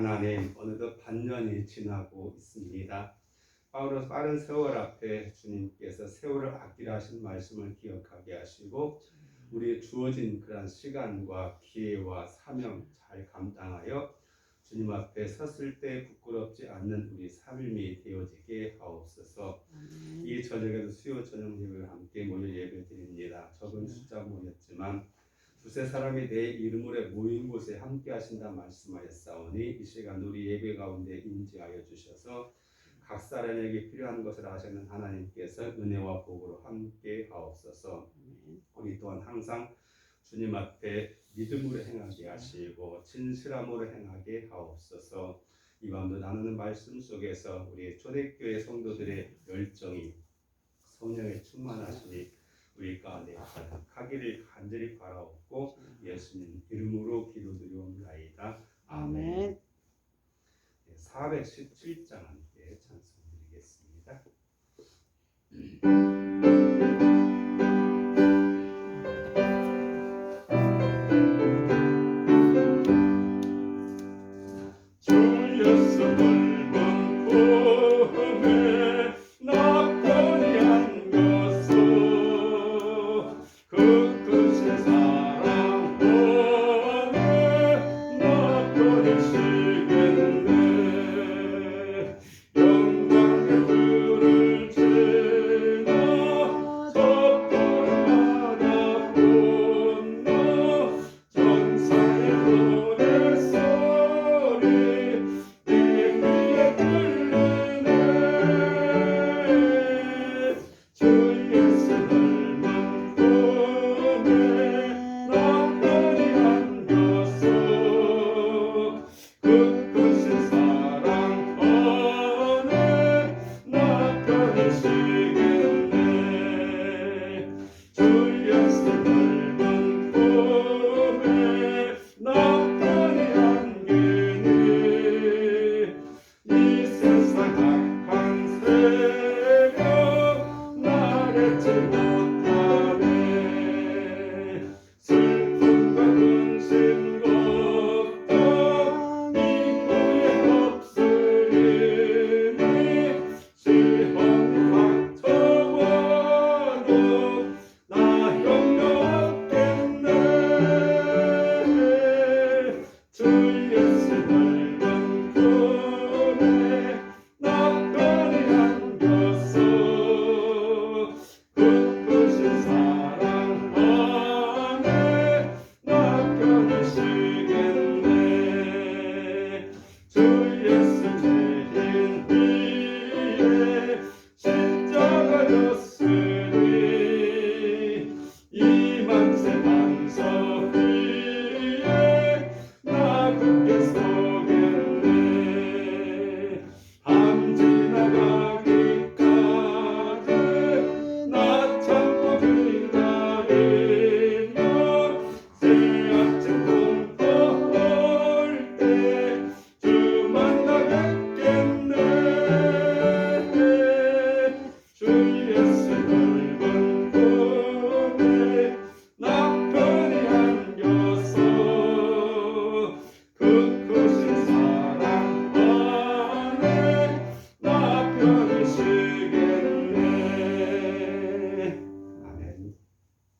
하나님, 어느덧 반년이 지나고 있습니다. 바로 빠른 세월 앞에 주님께서 세월을 아끼라 하신 말씀을 기억하게 하시고 우리 주어진 그런 시간과 기회와 사명 잘 감당하여 주님 앞에 섰을 때 부끄럽지 않는 우리 삶이 되어지게 하옵소서. 이 저녁에도 수요 저녁 예배를 함께 모여 예배드립니다. 적은 숫자 모였지만 두세 사람이 내 이름으로 모인 곳에 함께 하신다 말씀하였사오니 이 시간 우리 예배 가운데 임재하여 주셔서 각 사람에게 필요한 것을 아시는 하나님께서 은혜와 복으로 함께 하옵소서. 우리 또한 항상 주님 앞에 믿음으로 행하게 하시고 진실함으로 행하게 하옵소서. 이 밤도 나누는 말씀 속에서 우리 초대교회 성도들의 열정이 성령의 충만하시니 우리 가운데 가득하기를 간절히 바라옵고 예수님 이름으로 기도드리옵나이다. 아멘. 417장 함께 찬송드리겠습니다.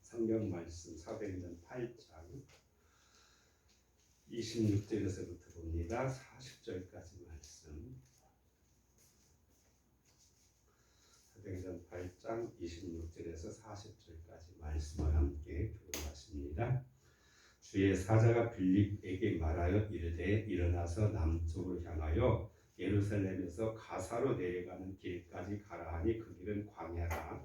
성경 말씀 사도행전 8장 26절에서부터 봅니다. 40절까지 말씀. 사도행전 8장 26절에서 40절까지 말씀을 함께 교독하십니다. 주의 사자가 빌립에게 말하여 이르되 일어나서 남쪽으로 향하여 예루살렘에서 가사로 내려가는 길까지 가라 하니 그 길은 광야라.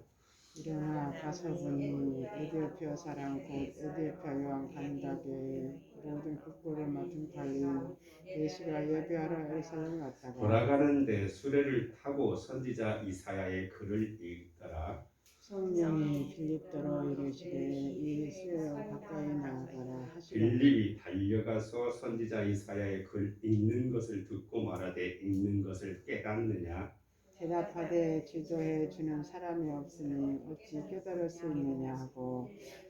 일어나 가서 보니 에디오피아 사람 곧 에디오피아 여왕 간다게 모든 국고를 맡은 바인 예수가 예배하러 예루살렘에 왔다가 돌아가는데 수레를 타고 선지자 이사야의 글을 읽더라. 성령이 빌립더러 이르시되 이 수레와 가까이 나아가라 하시더라. 빌립이 달려가서 선지자 이사야의 글 읽는 것을 듣고 말하되 읽는 것을 깨닫느냐. 대답하되 지도해 주는 사람이 없으니 어찌 깨달을 수 있느냐 하고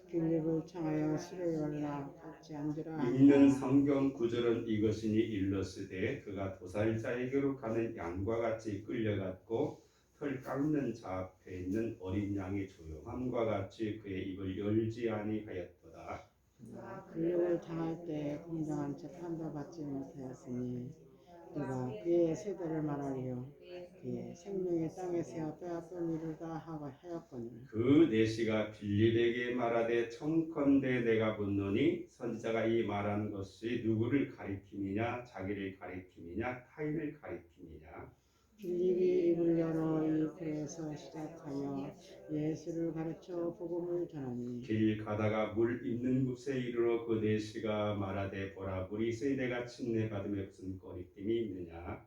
빌립을 청하여 술에 열라 같이 앉으라 읽는 하니라. 성경 구절은 이것이니 일러스되 그가 도살자에게로 가는 양과 같이 끌려갔고 털 깎는 자 앞에 있는 어린 양이 조용함과 같이 그의 입을 열지 아니하였도다. 빌립을 당할 때 공정한 재판도 받지 못하였으니 누가 그의 세대를 말하리요. 그의 생명이 땅에서 빼앗던 일을 다 하였거늘. 그 내시가 빌립에게 말하되 청컨대 내가 묻노니 선지자가 이 말한 것이 누구를 가리킴이냐 자기를 가리킴이냐 타인을 가리킴이냐. 빌립이 입을 열어 이 글에서 시작하여 예수를 가르쳐 복음을 전하니 길 가다가 물 있는 곳에 이르러 그 내시가 말하되 보라 물이 세대가 침례받음에 무슨 거리낌이 있느냐.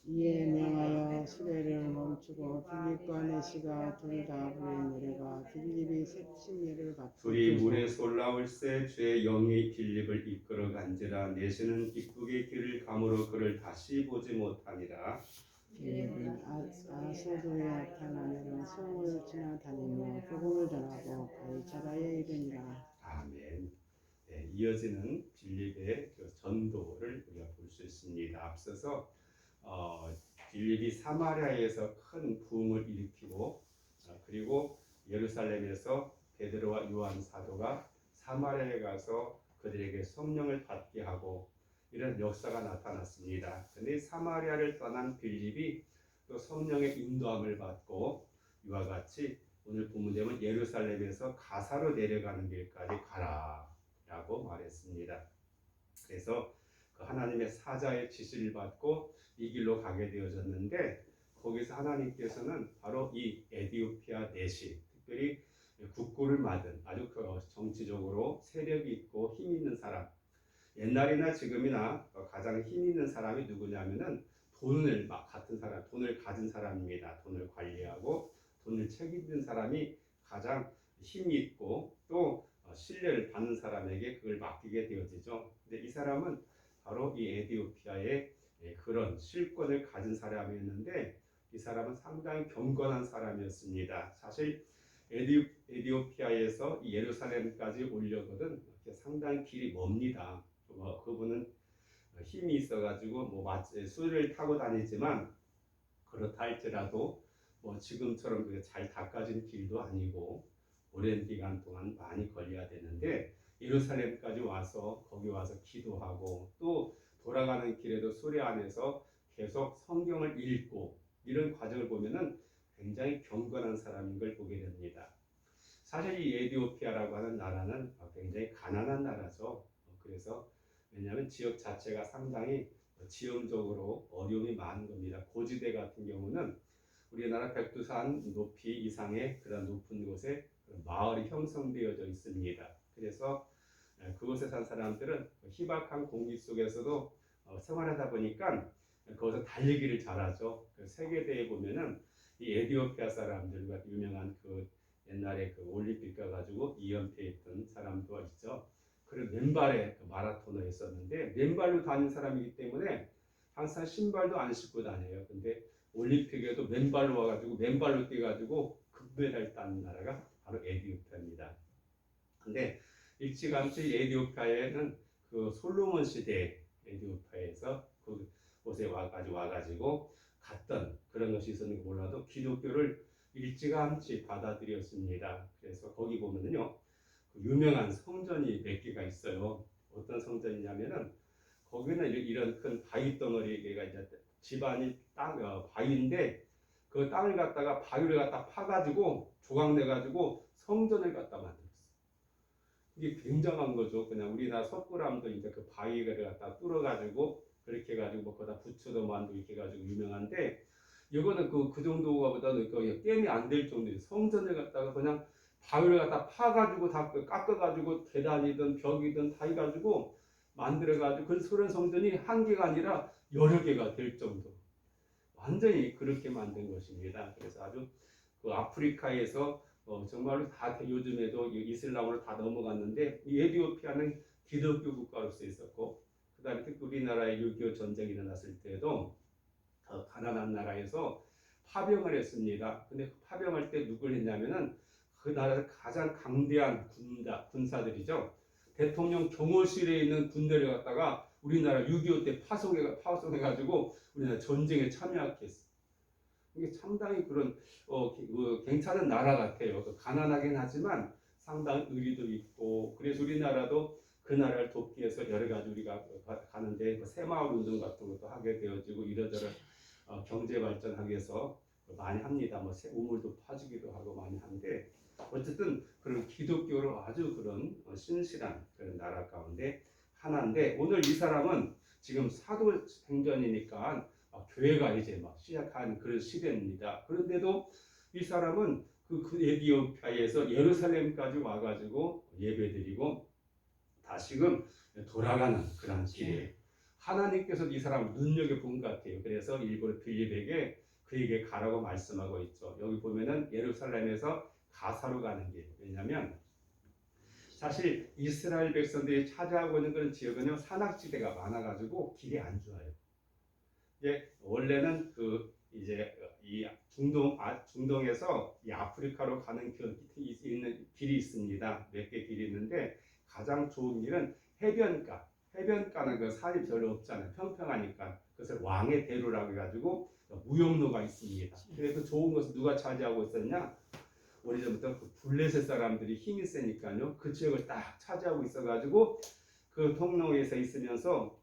이에 명하여 수레를 멈추고 빌립과 내시가 둘 다 물에 내려가 빌립이 침례를 받고 둘이 물에서 올라올새 주의 영이 빌립을 이끌어 간지라 내시는 기쁘게 길을 가므로 그를 다시 보지 못하니라. 빌립은 아소도에 나타나며 성을 지나다니며 복음을 전하고 가이사라에 이르니라. 아멘. 네, 이어지는 빌립의 그 전도를 우리가 볼 수 있습니다. 앞서서 빌립이 사마리아에서 큰 부흥을 일으키고 그리고 예루살렘에서 베드로와 요한 사도가 사마리아에 가서 그들에게 성령을 받게 하고 이런 역사가 나타났습니다. 그런데 사마리아를 떠난 빌립이 또 성령의 인도함을 받고 이와 같이 오늘 본문되면 예루살렘에서 가사로 내려가는 길까지 가라라고 말했습니다. 그래서 그 하나님의 사자의 지시를 받고 이 길로 가게 되어졌는데 거기서 하나님께서는 바로 이 에디오피아 내시, 특별히 국고를 맡은 아주 정치적으로 세력이 있고 힘 있는 사람, 옛날이나 지금이나 가장 힘 있는 사람이 누구냐면은 돈을 같은 사람, 돈을 가진 사람입니다. 돈을 관리하고 돈을 책임진 사람이 가장 힘이 있고 또 신뢰를 받는 사람에게 그걸 맡기게 되어지죠. 근데 이 사람은 바로 이 에디오피아의 그런 실권을 가진 사람이었는데 이 사람은 상당히 경건한 사람이었습니다. 사실 에디오피아에서 예루살렘까지 오려거든 상당히 길이 멉니다. 그분은 힘이 있어가지고 수를 타고 다니지만 그렇다 할지라도 지금처럼 잘 닦아진 길도 아니고 오랜 기간 동안 많이 걸려야 되는데 예루살렘까지 와서 거기 와서 기도하고 또 돌아가는 길에도 수레 안에서 계속 성경을 읽고 이런 과정을 보면은 굉장히 경건한 사람인 걸 보게 됩니다. 사실 이 에디오피아라고 하는 나라는 굉장히 가난한 나라죠. 그래서 왜냐하면 지역 자체가 상당히 지형적으로 어려움이 많은 겁니다. 고지대 같은 경우는 우리나라 백두산 높이 이상의 그런 높은 곳에 마을이 형성되어져 있습니다. 그래서 그곳에 산 사람들은 희박한 공기 속에서도 생활하다 보니까 거기서 달리기를 잘하죠. 세계대회 보면은 이 에디오피아 사람들과 유명한 그 옛날에 그 올림픽 가가지고 2연패했던 사람도 있죠. 그리고 맨발에 마라톤을 했었는데 맨발로 다닌 사람이기 때문에 항상 신발도 안 신고 다녀요. 근데 올림픽에도 맨발로 와가지고 맨발로 뛰어가지고 금메달 딴 나라가 바로 에디오피아입니다. 근데 일찌감치 에디오피아에는 그 솔로몬 시대 에디오피아에서 그곳에 와가지고 갔던 그런 것이 있었는지 몰라도 기독교를 일찌감치 받아들였습니다. 그래서 거기 보면은요, 그 유명한 성전이 몇 개가 있어요. 어떤 성전이냐면은 거기는 이런 큰 바위 덩어리가 이제 집안이 바위인데 그 땅을 갖다가 바위를 갖다 파가지고 조각 내가지고 성전을 갖다 만들었어요. 이게 굉장한 거죠. 그냥 우리나라 석굴암도 이제 그 바위를 갖다 뚫어가지고 그렇게 해가지고 거기다 부처도 만들고 이렇게 해가지고 유명한데 이거는 그 정도가 보다는 게임이 안 될 정도예요. 성전을 갖다가 그냥 바위를 갖다 파가지고 다 깎아가지고 계단이든 벽이든 다 해가지고 만들어가지고 그 소련 성전이 한 개가 아니라 여러 개가 될 정도. 완전히 그렇게 만든 것입니다. 그래서 아주 그 아프리카에서 정말로 다 요즘에도 이슬람으로 다 넘어갔는데 이 에티오피아는 기독교 국가로서 있었고 그다음에 특히 우리나라의 6.25 전쟁이 일어났을 때도 가난한 나라에서 파병을 했습니다. 근데 파병할 때 누굴 했냐면은 그 나라에서 가장 강대한 군사들이죠. 대통령 경호실에 있는 군대를 갖다가 우리나라 6.25 때 파송해가지고 우리나라 전쟁에 참여하게 했어요. 이게 상당히 그런 괜찮은 나라 같아요. 가난하긴 하지만 상당히 의리도 있고, 그래서 우리나라도 그 나라를 돕기 위해서 여러 가지 우리가 가는데 새마을 운동 같은 것도 하게 되어지고 이러저러 경제 발전하기 위해서 많이 합니다. 뭐 우물도 파주기도 하고 많이 하는데, 어쨌든 그런 기독교로 아주 그런 신실한 그런 나라 가운데 하나인데, 오늘 이 사람은 지금 사도행전이니까 교회가 이제 막 시작한 그런 시대입니다. 그런데도 이 사람은 그 에티오피아에서 예루살렘까지 와가지고 예배드리고 다시금 돌아가는 그런 길에 하나님께서 이 사람을 눈여겨본 것 같아요. 그래서 일부러 빌립에게 그에게 가라고 말씀하고 있죠. 여기 보면은 예루살렘에서 가사로 가는 길. 왜냐하면 사실 이스라엘 백성들이 찾아오고 있는 그런 지역은요, 산악지대가 많아가지고 길이 안 좋아요. 이제 원래는 이제 이 중동에서 이 아프리카로 가는 길이 있습니다. 몇 개 길이 있는데 가장 좋은 길은 해변가는 그 산이 별로 없잖아요. 평평하니까 그것을 왕의 대로라고 해가지고 무역로가 있습니다. 그래서 좋은 것을 누가 차지하고 있었냐? 오래전부터 그 블레셋 사람들이 힘이 세니까요. 그 지역을 딱 차지하고 있어가지고 그 통로에서 있으면서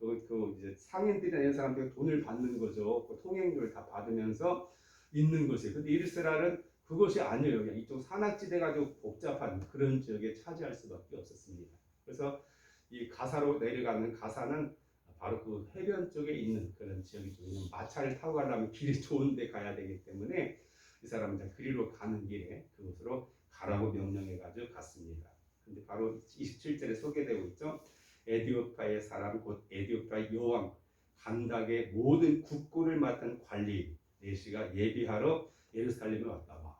이제 상인들이나 이런 사람들이 돈을 받는 거죠. 그 통행료를 다 받으면서 있는 것이. 근데 이스라엘은 그것이 아니에요. 그냥 이쪽 산악지대 가지고 복잡한 그런 지역에 차지할 수밖에 없었습니다. 그래서 이 가사로 내려가는 가사는 바로 그 해변 쪽에 있는 그런 지역이죠. 마차를 타고 가려면 길이 좋은데 가야 되기 때문에 이 사람은 그리로 가는 길에 그곳으로 가라고 명령해가지고 갔습니다. 근데 바로 27절에 소개되고 있죠. 에디오피아의 사람 곧 에디오피아 여왕 간닥의 모든 국고를 맡은 관리 내시가 예비하러 예루살렘에 왔다. 와.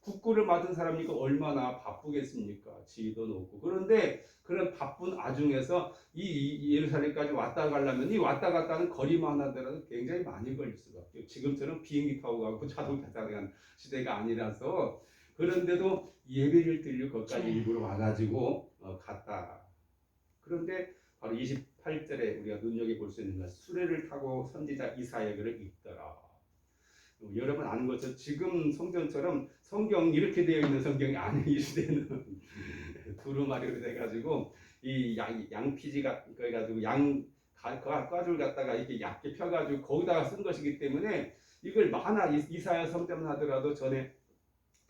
국고를 맡은 사람이니까 얼마나 바쁘겠습니까? 지휘도 높고. 그런데 그런 바쁜 와중에서 이 예루살렘까지 왔다 가려면 이 왔다 갔다는 거리만 하더라도 굉장히 많이 걸릴 수밖에 없어요. 지금처럼 비행기 타고 가고 자동차 타고 가는 시대가 아니라서. 그런데도 예배를 드리려 거기까지 일부러 와가지고 갔다. 그런데 바로 28절에 우리가 눈여겨볼 수 있는 것, 수레를 타고 선지자 이사야를 읽더라. 여러분 아는 것처럼 지금 성경처럼 성경 이렇게 되어 있는 성경이 아닌 이 시대는 두루마리로 돼가지고 이 양피지가 그래가지고 가줄 갖다가 이렇게 얇게 펴가지고 거기다가 쓴 것이기 때문에 이걸 만화 이사야 성경 하더라도 전에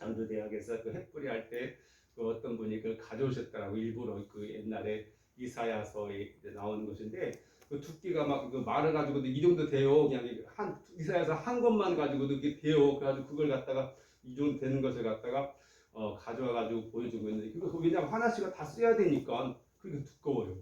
전도대학에서 그 핵불이 할 때 그 어떤 분이 그걸 가져오셨더라고. 일부러 그 옛날에 이사야서에 나오는 것인데 그 두께가 막 그 말아가지고도 이 정도 돼요. 그냥 이사야서 한 권만 가지고도 이렇게 돼요. 그래가지고 그걸 갖다가 이 정도 되는 것을 갖다가 가져와가지고 보여주고 있는데 그거 왜냐면 하나씩은 다 써야 되니까 그게 두꺼워요.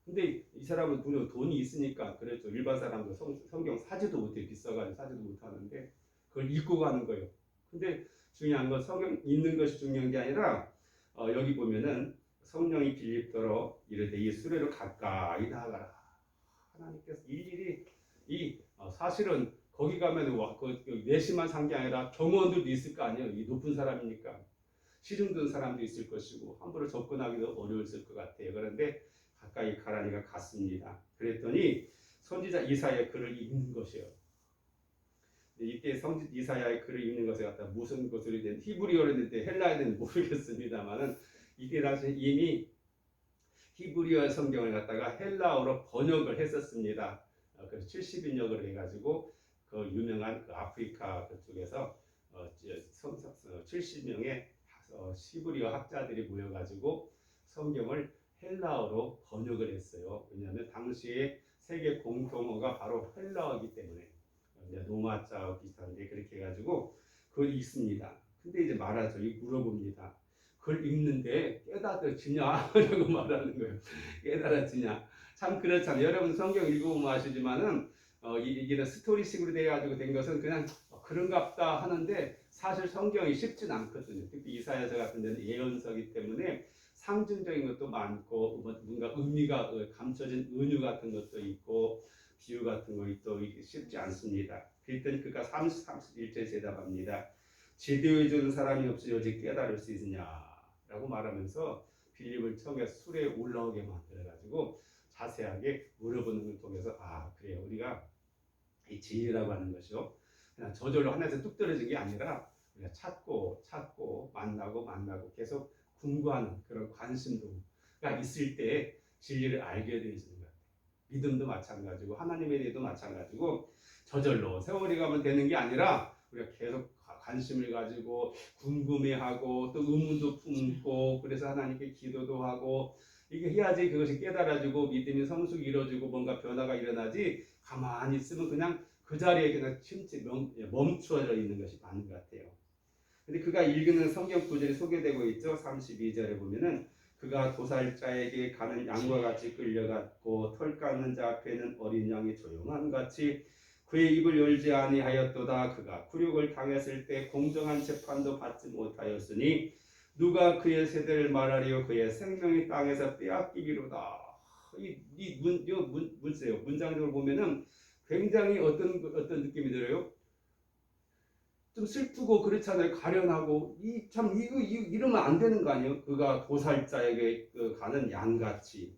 근데 이 사람은 돈이 있으니까 그랬죠. 일반 사람도 성경 사지도 못해. 비싸가지고 사지도 못하는데 그걸 읽고 가는 거예요. 근데 중요한 건 성경 읽는 것이 중요한 게 아니라 여기 보면은 성령이 빌립더러 이르되 이 수레로 가까이 나아가라. 하나님께서 일일이 사실은 거기 가면 내심만 산 게 아니라 경호원들도 있을 거 아니에요. 이 높은 사람이니까 시중 든 사람도 있을 것이고 함부로 접근하기도 어려웠을 것 같아요. 그런데 가까이 가라니가 갔습니다. 그랬더니 선지자 이사야의 글을 읽는 것이에요. 이때 선지자 이사야의 글을 읽는 것에 갖다 무슨 것을 된 히브리어로 했는데 헬라어는 모르겠습니다만은 이때 당시 이미 히브리어 성경을 갖다가 헬라어로 번역을 했었습니다. 그래서 70인역으로 해가지고 그 유명한 그 아프리카 그쪽에서 70명의 히브리어 학자들이 모여가지고 성경을 헬라어로 번역을 했어요. 왜냐하면 당시에 세계 공통어가 바로 헬라어이기 때문에 노마자 비슷한데 그렇게 해가지고 그걸 읽습니다. 근데 이제 말하죠. 물어봅니다. 그걸 읽는데 깨달아지냐? 라고 말하는 거예요. 깨달아지냐? 참 그렇잖아요. 여러분 성경 읽어보면 아시지만은 이게 스토리식으로 돼가지고 된 것은 그냥 그런갑다 하는데 사실 성경이 쉽진 않거든요. 특히 이사야서 같은 데는 예언서이기 때문에 상징적인 것도 많고 뭔가 의미가 감춰진 은유 같은 것도 있고 비유 같은 것도 쉽지 않습니다. 그랬더니 그가 31절에 대답합니다. 지도해 주는 사람이 없이 오직 깨달을 수 있느냐라고 말하면서 빌립을 처음에 술에 올라오게 만들어가지고 자세하게 물어보는 걸 통해서 그래요, 우리가 이 진리라고 하는 것이요, 그냥 저절로 하나에서 뚝 떨어진 게 아니라 우리가 찾고 만나고 계속 궁구하는 그런 관심도가 있을 때 진리를 알게 되어지는 것 같아요. 믿음도 마찬가지고 하나님에 대해도 마찬가지고 저절로 세월이 가면 되는 게 아니라 우리가 계속 관심을 가지고 궁금해하고 또 의문도 품고 그래서 하나님께 기도도 하고 이게 해야지 그것이 깨달아지고 믿음이 성숙이 이루어지고 뭔가 변화가 일어나지, 가만히 있으면 그냥 그 자리에 그냥 멈추어져 있는 것이 맞는 것 같아요. 근데 그가 읽는 성경 구절이 소개되고 있죠. 32절에 보면은 그가 도살자에게 가는 양과 같이 끌려갔고 털 깎는 자 앞에는 어린 양이 조용한 같이 그의 입을 열지 아니하였도다. 그가 굴욕을 당했을 때 공정한 재판도 받지 못하였으니 누가 그의 세대를 말하리요. 그의 생명이 땅에서 빼앗기기로다. 문장적으로 보면은 굉장히 어떤 느낌이 들어요? 좀 슬프고 그렇잖아요. 가련하고 이러면 안 되는 거 아니에요? 그가 도살자에게 가는 양같이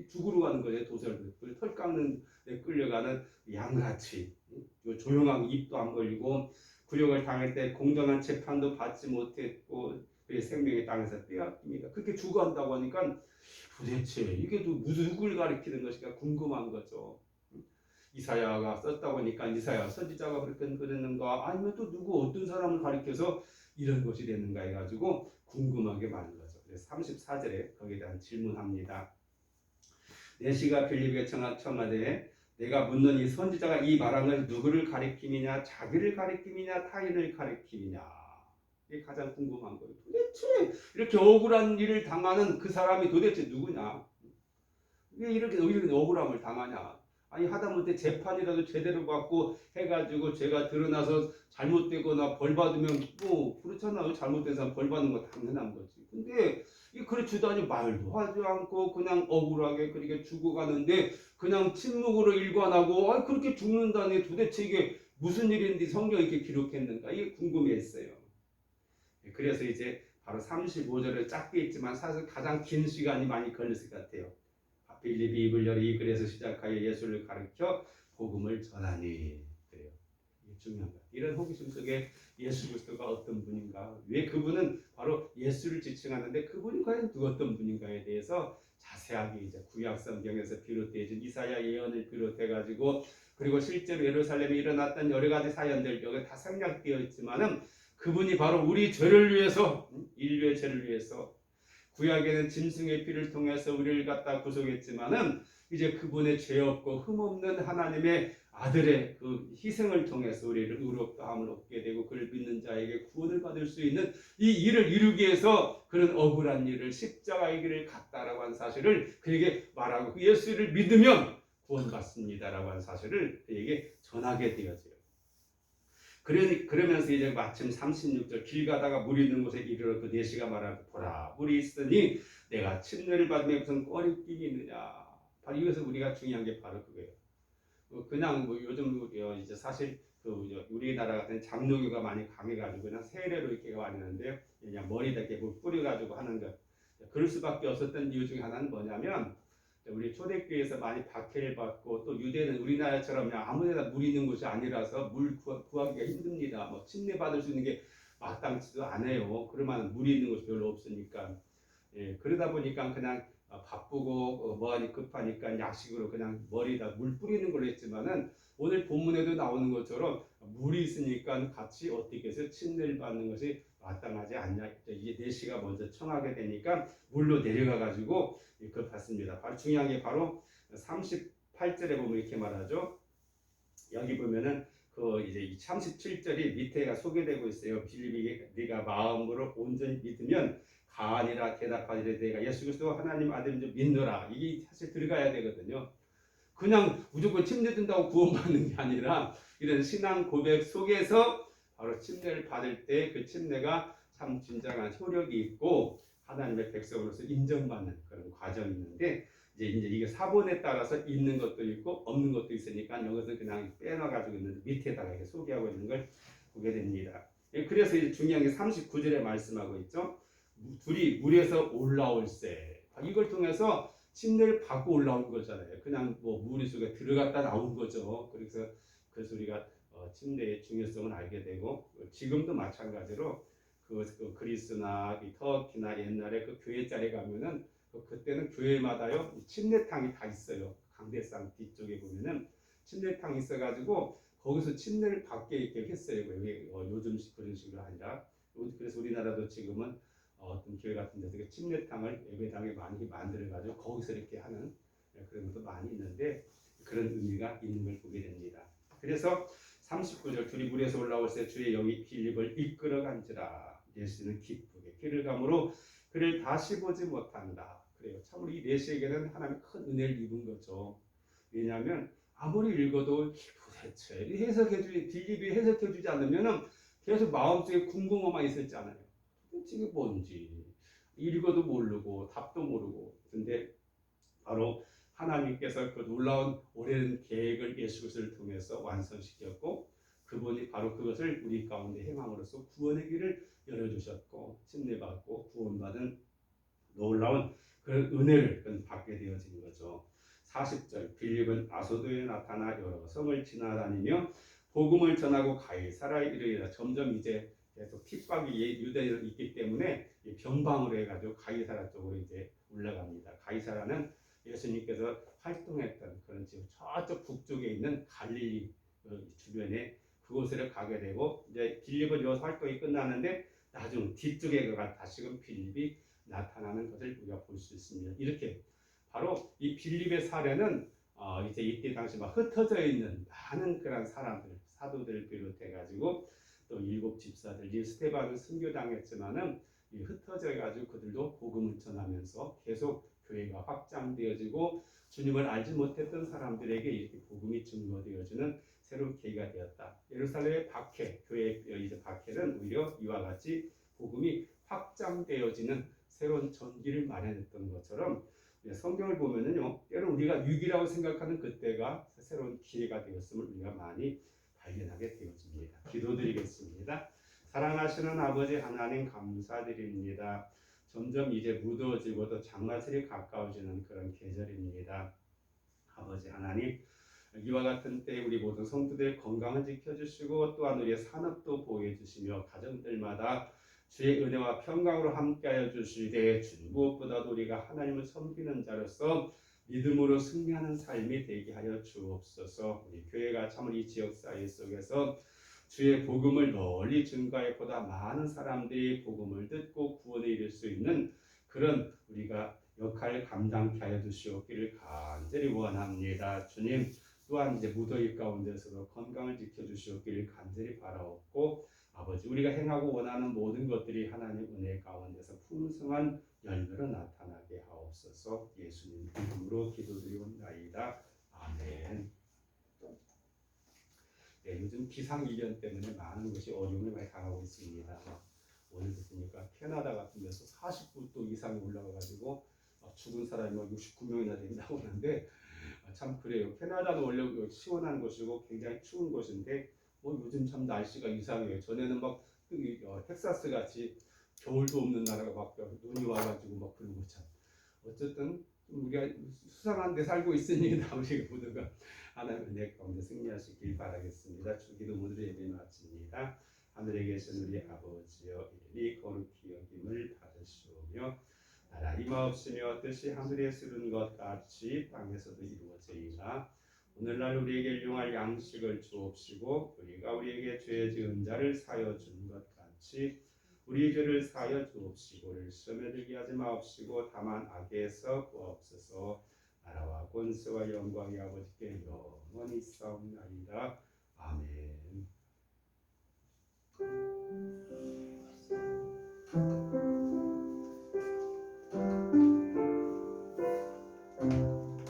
죽으러 가는 거예요. 도살들 털 깎는 데 끌려가는 양같이 조용하고 입도 안 벌리고 굴욕을 당할 때 공정한 재판도 받지 못했고 그의 생명이 땅에서 빼앗깁니다. 그렇게 죽어간다고 하니까 도대체 이게 또 누굴 가리키는 것인가 궁금한 거죠. 이사야가 썼다고 하니까 이사야 선지자가 그렇게 그랬는가, 아니면 또 누구 어떤 사람을 가리켜서 이런 것이 됐는가 해가지고 궁금하게 많은 거죠. 그래서 34절에 거기에 대한 질문합니다. 내시가 빌립에게 청하되 내가 묻는 이 선지자가 이 말한 것이 누구를 가리킴이냐, 자기를 가리킴이냐, 타인을 가리킴이냐, 이게 가장 궁금한 거예요. 도대체 이렇게 억울한 일을 당하는 그 사람이 도대체 누구냐, 왜 이렇게 억울함을 당하냐. 아니 하다못해 재판이라도 제대로 받고 해가지고 죄가 드러나서 잘못되거나 벌 받으면 뭐 그렇잖아요. 잘못된 사람 벌 받는 거 당연한 거지. 근데 이 그렇지도 말도 하지 않고 그냥 억울하게 그렇게 죽어가는데 그냥 침묵으로 일관하고 그렇게 죽는다니 도대체 이게 무슨 일인지 성경이 이렇게 기록했는가, 이게 궁금했어요. 그래서 이제 바로 35절을 짧게 있지만 사실 가장 긴 시간이 많이 걸렸을 것 같아요. 빌립이 입을 열어 이 글에서 시작하여 예수를 가르쳐 복음을 전하니. 그래요. 이게 중요한 거예요. 이런 호기심 속에 예수 그리스도가 어떤 분인가, 왜 그분은 바로 예수를 지칭하는데 그분이 과연 어떤 분인가에 대해서 자세하게 이제 구약 성경에서 비롯되어진 이사야 예언을 비롯해 가지고 그리고 실제로 예루살렘에 일어났던 여러 가지 사연들 여기 다 생략되어 있지만은 그분이 바로 우리 죄를 위해서, 인류의 죄를 위해서 구약에는 짐승의 피를 통해서 우리를 갖다 구속했지만은 이제 그분의 죄 없고 흠 없는 하나님의 아들의 그 희생을 통해서 우리를 의롭다함을 얻게 되고 그를 믿는 자에게 구원을 받을 수 있는 이 일을 이루기 위해서 그런 억울한 일을 십자가의 길을 갔다라고 한 사실을 그에게 말하고 예수를 믿으면 구원받습니다라고 한 사실을 그에게 전하게 되어져요. 그러면서 이제 마침 36절 길 가다가 물이 있는 곳에 이르러 그 내시가 말하고 보라 물이 있으니 내가 침례를 받으며 무슨 꺼리낌이 있느냐. 바로 이것은 우리가 중요한 게 바로 그거예요. 그냥 뭐 요즘 이제 사실 우리나라 같은 장로교가 많이 강해가지고 그냥 세례로 이렇게 많이 하는데 그냥 머리다 이렇게 물 뿌려가지고 하는 것. 그럴 수밖에 없었던 이유 중에 하나는 뭐냐면 우리 초대교회에서 많이 박해를 받고 또 유대는 우리나라처럼 그냥 아무데나 물 있는 곳이 아니라서 물 구하기가 힘듭니다. 뭐 침례 받을 수 있는 게 마땅치도 않아요. 그러면 물이 있는 곳이 별로 없으니까. 그러다 보니까 그냥 바쁘고 뭐하니 급하니까 약식으로 그냥 머리에다 물 뿌리는 걸로 했지만은 오늘 본문에도 나오는 것처럼 물이 있으니까 같이 어떻게 해서 침례를 받는 것이 마땅하지 않냐. 이게 내시가 먼저 청하게 되니까 물로 내려가 가지고 그걸 받습니다. 바로 중요한 게 바로 38절에 보면 이렇게 말하죠. 여기 보면은 이제 37절이 밑에가 소개되고 있어요. 빌립이 네가 마음으로 온전히 믿으면 가아니라 대답하리라. 내가 예수 그리스도 하나님 아들인 줄 믿노라. 이게 사실 들어가야 되거든요. 그냥 무조건 침례 든다고 구원받는 게 아니라 이런 신앙 고백 속에서 바로 침례를 받을 때 그 침례가 참 진정한 효력이 있고 하나님의 백성으로서 인정받는 그런 과정이 있는데 이제 이게 사본에 따라서 있는 것도 있고 없는 것도 있으니까 이것은 그냥 빼놔가지고 있는데 밑에다가 이렇게 소개하고 있는 걸 보게 됩니다. 그래서 이제 중요한 게 39절에 말씀하고 있죠. 둘이 물에서 올라올세. 이걸 통해서 침례를 받고 올라온 거잖아요. 그냥 뭐 물 속에 들어갔다 나온 거죠. 그래서 우리가 침례의 중요성을 알게 되고, 지금도 마찬가지로 그 그리스나 이 터키나 옛날에 그 교회 자리에 가면은 그때는 교회마다요 침례탕이 다 있어요. 강대상 뒤쪽에 보면은 침례탕이 있어가지고 거기서 침례를 받게 이렇게 했어요. 여기 요즘 그런 식으로 아니라. 그래서 우리나라도 지금은 어떤 교회 같은 데서 침례탕을 예배당에 많이 만들어가지고 거기서 이렇게 하는 그런 것도 많이 있는데, 그런 의미가 있는 걸 보게 됩니다. 그래서 39절 둘이 물에서 올라올 때 주의 영이 빌립을 이끌어간지라. 예수는 기쁘게 길을 가므로 그를 다시 보지 못한다. 그래요. 참으로 이 내시에게는 하나님의 큰 은혜를 입은 거죠. 왜냐하면 아무리 읽어도 도대체 빌립이 해석해주지 않으면은 계속 마음속에 궁금함만 있었잖아요. 이게 뭔지 읽어도 모르고 답도 모르고. 근데 바로 하나님께서 그 놀라운 오랜 계획을 예수 그리스도를 통해서 완성시켰고, 그분이 바로 그것을 우리 가운데 행함으로써 구원의 길을 열어주셨고, 침례받고 구원받은 놀라운 그 은혜를 받게 되어진 거죠. 40절 빌립은 아소도에 나타나 여러 성을 지나다니며 복음을 전하고 가이사라에 이르리라. 점점 이제 계속 핍박이 유대인은 있기 때문에 변방으로 해가지고 가이사라 쪽으로 이제 올라갑니다. 가이사라는 예수님께서 활동했던 그런 지금 저쪽 북쪽에 있는 갈릴리 주변에 그곳으로 가게 되고, 이제 빌립은 이 활동이 끝나는데 나중 뒤쪽에 가 다시금 빌립이 나타나는 것을 우리가 볼 수 있습니다. 이렇게 바로 이 빌립의 사례는 이제 이때 당시 막 흩어져 있는 많은 그런 사람들, 사도들을 비롯해 가지고 또 일곱 집사들, 이 스데반은 순교당했지만은 흩어져 가지고 그들도 복음을 전하면서 계속 교회가 확장되어지고 주님을 알지 못했던 사람들에게 이렇게 복음이 증거되어지는 새로운 계기가 되었다. 예루살렘의 박해, 교회 이제 박해는 오히려 이와 같이 복음이 확장되어지는 새로운 전기를 마련했던 것처럼 성경을 보면은요, 때로 우리가 위기라고 생각하는 그때가 새로운 기회가 되었음을 우리가 많이 발견하게 되어집니다. 기도드리겠습니다. 사랑하시는 아버지 하나님 감사드립니다. 점점 이제 무더워지고 또 장마철이 가까워지는 그런 계절입니다. 아버지 하나님, 이와 같은 때 우리 모든 성도들의 건강을 지켜주시고 또한 우리의 산업도 보호해 주시며 가정들마다 주의 은혜와 평강으로 함께하여 주시되, 무엇보다도 우리가 하나님을 섬기는 자로서 믿음으로 승리하는 삶이 되게 하여 주옵소서. 우리 교회가 참으로 이 지역사회 속에서 주의 복음을 널리 증거해 보다 많은 사람들이 복음을 듣고 구원에 이를 수 있는 그런 우리가 역할을 감당케 하여 주시옵기를 간절히 원합니다. 주님, 또한 이제 무더위 가운데서도 건강을 지켜주시옵기를 간절히 바라옵고, 아버지 우리가 행하고 원하는 모든 것들이 하나님 은혜 가운데서 풍성한 열매로 나타나게 하옵소서. 예수님 이름으로 기도드리옵나이다. 아멘. 네, 요즘 기상이변 때문에 많은 것이 어려움을 많이 당하고 있습니다. 오늘도 보니까 캐나다 같은 데서 49도 이상이 올라가가지고 죽은 사람이 69명이나 된다고 하는데, 참 그래요. 캐나다는 원래 시원한 곳이고 굉장히 추운 곳인데 요즘 참 날씨가 이상해요. 전에는 막 텍사스 같이 겨울도 없는 나라가 막 눈이 와가지고 막 그러고, 참 어쨌든 우리가 수상한 데 살고 있습니다. 우리 모두가 하나님의 은혜 가운데 승리하시길 바라겠습니다. 주기도 모두 예배 마칩니다. 하늘에 계신 우리 아버지여, 이름이 거룩히 여김을 받으시오며 나라 임하옵시며 뜻이 하늘에서 이룬 것 같이 땅에서도 이루어지이다. 오늘날 우리에게 일용할 양식을 주옵시고 우리가 우리에게 죄 지은 자를 사여 준 것 같이 우리 죄를 사여 주옵시고 우리를 시험에 들게 하지 마옵시고 다만 악에서 구하옵소서. 나라와 권세와 영광이 아버지께 영원히 있사옵나이다. 아멘.